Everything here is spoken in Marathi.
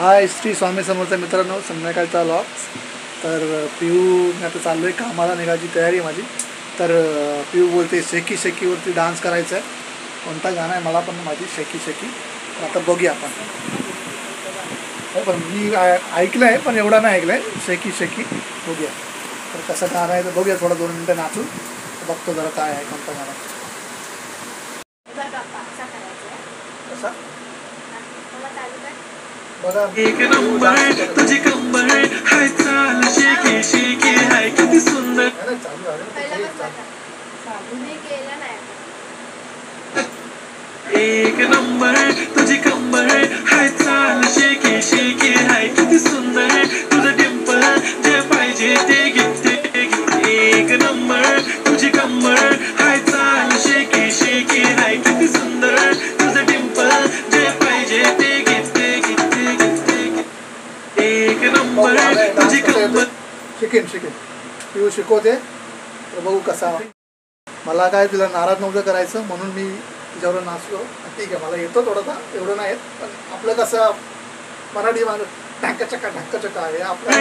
हाय श्री स्वामी समर्थ मित्रांनो, संध्याकाळचा व्लॉग्स. तर पिऊ मी आता चाललो आहे कामाला, निघायची तयारी आहे माझी. तर पिऊ बोलते शेकी शेकीवरती डान्स करायचा आहे. कोणता गाणं आहे मला पण माझी शेकी शेकी. आता बघूया आपण. पण मी ऐकलं आहे पण एवढा नाही ऐकलं आहे. शेकी शेकी बघूया तर कसं गाणं आहे. तर बघूया थोडं 2 मिनटं नाचून बघतो जरा काय आहे कोणतं गाणं. कसं बघा. एक नंबर तुझी कंबर हाय, चाल शेकी शेकी हाय, किती सुंदर. एक नंबर तुझी कंबर हाय, चाल शेकी शेकी हाय, किती सुंदर. तुझं डिंपल जे पाहिजे ते घेते. एक नंबर तुझी कंबर हाय, चाल शेकी शेकी हाय, किती सुंदर. तुझं डिंपल जे पाहिजे ते घेते. एक नंबर तुझी कंबर. शिकेन पिऊ शिकवते तर बघू कसा. मला काय तिला नाराज नव्हतं करायचं म्हणून मी तिच्यावर नाचलो. ठीक आहे, मला येतो थोडंफार, एवढं नाही येत. पण आपलं कसं मराठी माणूस ढाक्काचक्का आहे आपलं.